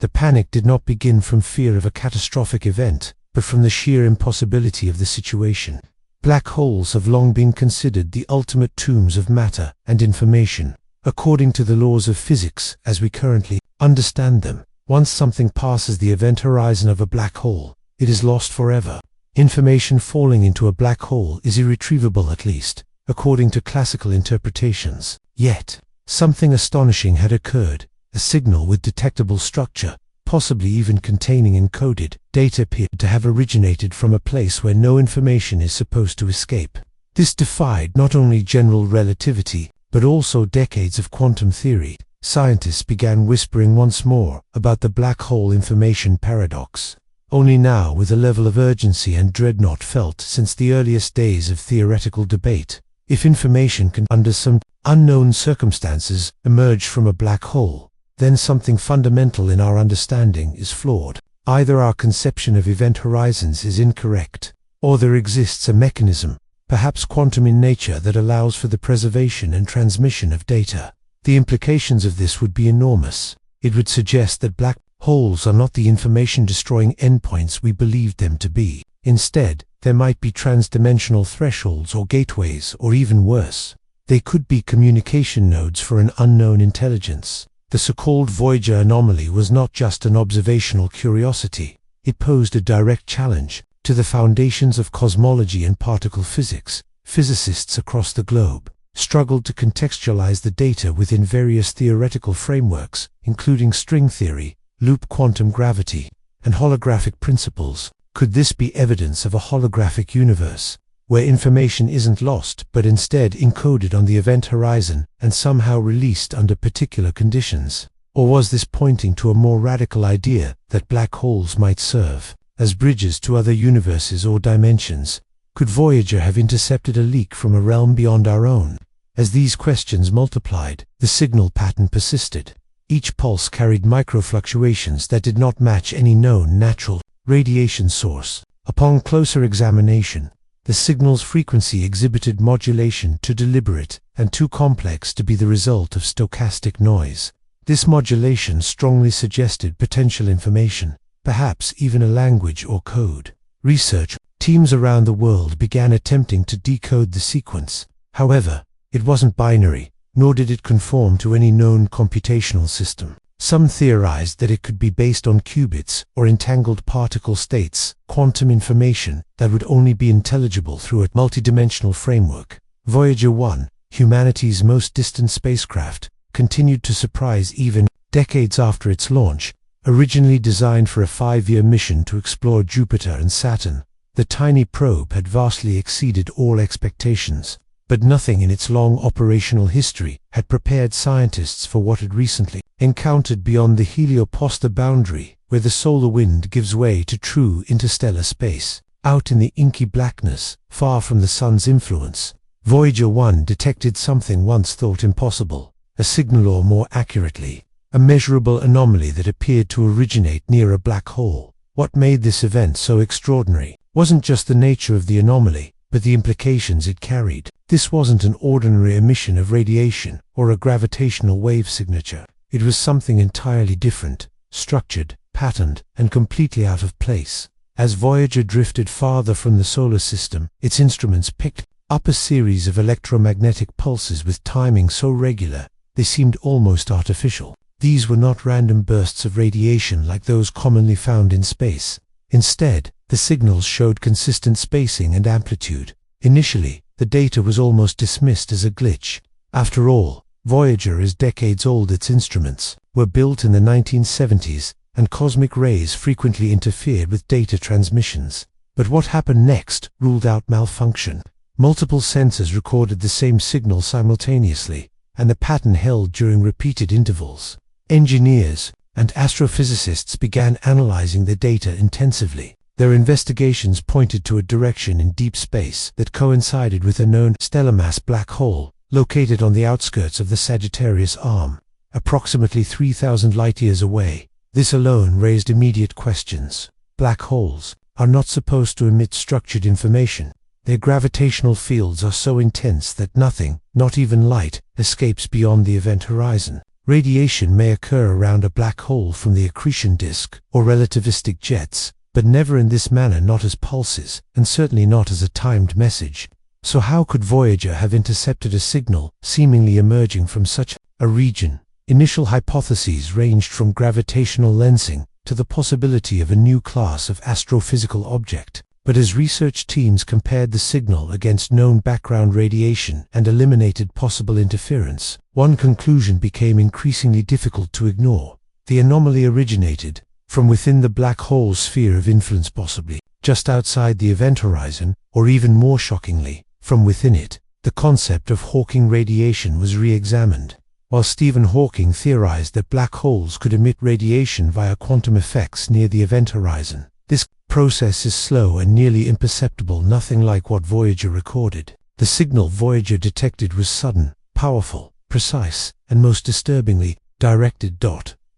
The panic did not begin from fear of a catastrophic event, but from the sheer impossibility of the situation. Black holes have long been considered the ultimate tombs of matter and information. According to the laws of physics, as we currently understand them, once something passes the event horizon of a black hole, it is lost forever. Information falling into a black hole is irretrievable, at least, according to classical interpretations. Yet, something astonishing had occurred. A signal with detectable structure, possibly even containing encoded data, appeared to have originated from a place where no information is supposed to escape. This defied not only general relativity, but also decades of quantum theory. Scientists began whispering once more about the black hole information paradox, only now with a level of urgency and dread not felt since the earliest days of theoretical debate. If information can, under some unknown circumstances, emerge from a black hole, then something fundamental in our understanding is flawed. Either our conception of event horizons is incorrect, or there exists a mechanism, perhaps quantum in nature, that allows for the preservation and transmission of data. The implications of this would be enormous. It would suggest that black holes are not the information-destroying endpoints we believed them to be. Instead, there might be transdimensional thresholds or gateways, or even worse, they could be communication nodes for an unknown intelligence. The so-called Voyager anomaly was not just an observational curiosity. It posed a direct challenge to the foundations of cosmology and particle physics. Physicists across the globe struggled to contextualize the data within various theoretical frameworks, including string theory, loop quantum gravity, and holographic principles. Could this be evidence of a holographic universe, where information isn't lost but instead encoded on the event horizon and somehow released under particular conditions? Or was this pointing to a more radical idea that black holes might serve as bridges to other universes or dimensions? Could Voyager have intercepted a leak from a realm beyond our own? As these questions multiplied, the signal pattern persisted. Each pulse carried microfluctuations that did not match any known natural radiation source. Upon closer examination, the signal's frequency exhibited modulation too deliberate and too complex to be the result of stochastic noise. This modulation strongly suggested potential information, perhaps even a language or code. Research teams around the world began attempting to decode the sequence. However, it wasn't binary, nor did it conform to any known computational system. Some theorized that it could be based on qubits or entangled particle states, quantum information that would only be intelligible through a multidimensional framework. Voyager 1, humanity's most distant spacecraft, continued to surprise even decades after its launch. Originally designed for a 5-year mission to explore Jupiter and Saturn, the tiny probe had vastly exceeded all expectations. But nothing in its long operational history had prepared scientists for what had recently encountered beyond the helioposter boundary, where the solar wind gives way to true interstellar space. Out in the inky blackness, far from the sun's influence, Voyager 1 detected something once thought impossible, a signal, or more accurately, a measurable anomaly that appeared to originate near a black hole. What made this event so extraordinary wasn't just the nature of the anomaly, but the implications it carried. This wasn't an ordinary emission of radiation or a gravitational wave signature. It was something entirely different, structured, patterned, and completely out of place. As Voyager drifted farther from the solar system, its instruments picked up a series of electromagnetic pulses with timing so regular, they seemed almost artificial. These were not random bursts of radiation like those commonly found in space. Instead, the signals showed consistent spacing and amplitude. Initially, the data was almost dismissed as a glitch. After all, Voyager is decades old. Its instruments were built in the 1970s, and cosmic rays frequently interfered with data transmissions. But what happened next ruled out malfunction. Multiple sensors recorded the same signal simultaneously, and the pattern held during repeated intervals. Engineers and astrophysicists began analyzing the data intensively. Their investigations pointed to a direction in deep space that coincided with a known stellar mass black hole, located on the outskirts of the Sagittarius Arm, approximately 3,000 light-years away. This alone raised immediate questions. Black holes are not supposed to emit structured information. Their gravitational fields are so intense that nothing, not even light, escapes beyond the event horizon. Radiation may occur around a black hole from the accretion disk or relativistic jets, but never in this manner, not as pulses, and certainly not as a timed message. So how could Voyager have intercepted a signal seemingly emerging from such a region? Initial hypotheses ranged from gravitational lensing to the possibility of a new class of astrophysical object. But as research teams compared the signal against known background radiation and eliminated possible interference, one conclusion became increasingly difficult to ignore. The anomaly originated from within the black hole's sphere of influence, possibly just outside the event horizon, or even more shockingly, from within it. The concept of Hawking radiation was re-examined. While Stephen Hawking theorized that black holes could emit radiation via quantum effects near the event horizon, this process is slow and nearly imperceptible, nothing like what Voyager recorded. The signal Voyager detected was sudden, powerful, precise, and most disturbingly, directed.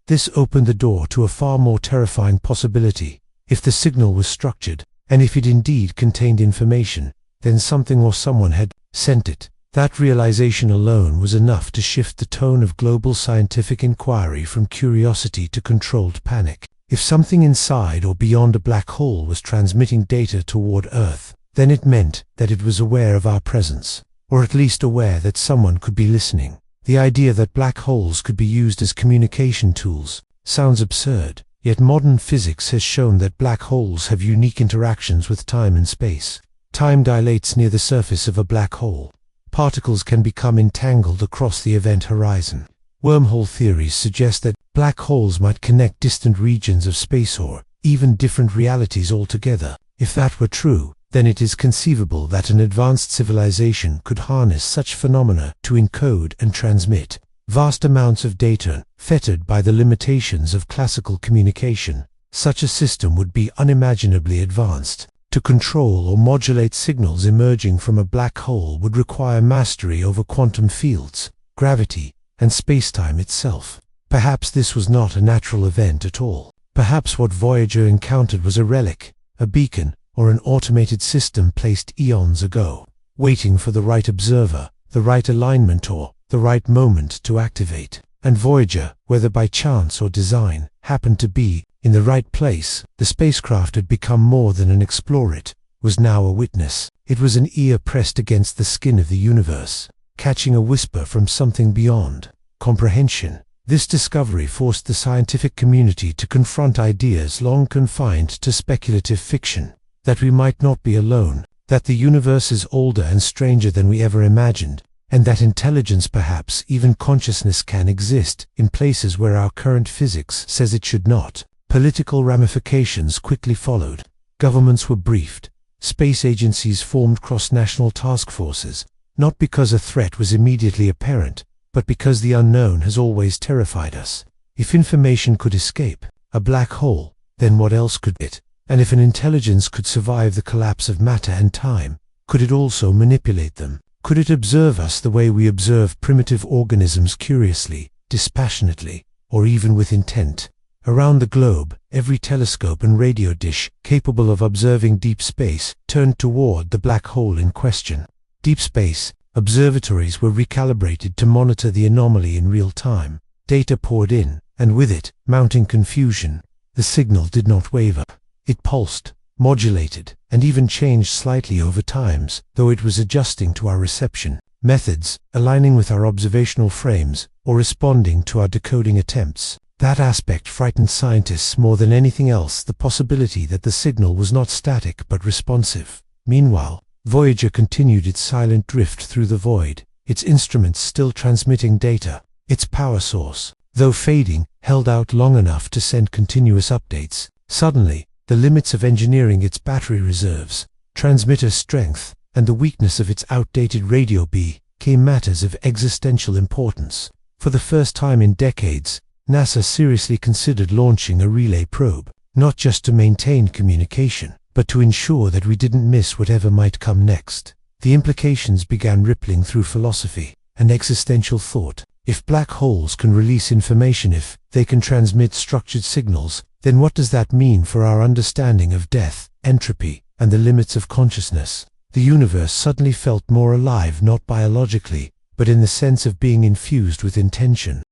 This opened the door to a far more terrifying possibility. If the signal was structured, and if it indeed contained information, then something or someone had sent it. That realization alone was enough to shift the tone of global scientific inquiry from curiosity to controlled panic. If something inside or beyond a black hole was transmitting data toward Earth, then it meant that it was aware of our presence, or at least aware that someone could be listening. The idea that black holes could be used as communication tools sounds absurd, yet modern physics has shown that black holes have unique interactions with time and space. Time dilates near the surface of a black hole. Particles can become entangled across the event horizon. Wormhole theories suggest that black holes might connect distant regions of space or even different realities altogether. If that were true, then it is conceivable that an advanced civilization could harness such phenomena to encode and transmit vast amounts of data, fettered by the limitations of classical communication. Such a system would be unimaginably advanced. To control or modulate signals emerging from a black hole would require mastery over quantum fields, gravity, and spacetime itself. Perhaps this was not a natural event at all. Perhaps what Voyager encountered was a relic, a beacon, or an automated system placed eons ago, waiting for the right observer, the right alignment, or the right moment to activate. And Voyager, whether by chance or design, happened to be in the right place. The spacecraft had become more than an explorer. It was now a witness. It was an ear pressed against the skin of the universe, catching a whisper from something beyond comprehension. This discovery forced the scientific community to confront ideas long confined to speculative fiction. That we might not be alone, that the universe is older and stranger than we ever imagined, and that intelligence, perhaps even consciousness, can exist in places where our current physics says it should not. Political ramifications quickly followed. Governments were briefed. Space agencies formed cross-national task forces, not because a threat was immediately apparent, but because the unknown has always terrified us. If information could escape a black hole, then what else could it? And if an intelligence could survive the collapse of matter and time, could it also manipulate them? Could it observe us the way we observe primitive organisms, curiously, dispassionately, or even with intent? Around the globe, every telescope and radio dish capable of observing deep space turned toward the black hole in question. Deep space observatories were recalibrated to monitor the anomaly in real time. Data poured in, and with it, mounting confusion. The signal did not waver. It pulsed, modulated, and even changed slightly over times, though it was adjusting to our reception methods, aligning with our observational frames, or responding to our decoding attempts. That aspect frightened scientists more than anything else, the possibility that the signal was not static but responsive. Meanwhile, Voyager continued its silent drift through the void, its instruments still transmitting data. Its power source, though fading, held out long enough to send continuous updates. Suddenly, the limits of engineering its battery reserves, transmitter strength, and the weakness of its outdated radio became matters of existential importance. For the first time in decades, NASA seriously considered launching a relay probe, not just to maintain communication, but to ensure that we didn't miss whatever might come next. The implications began rippling through philosophy and existential thought. If black holes can release information, if they can transmit structured signals, then what does that mean for our understanding of death, entropy, and the limits of consciousness? The universe suddenly felt more alive, not biologically, but in the sense of being infused with intention.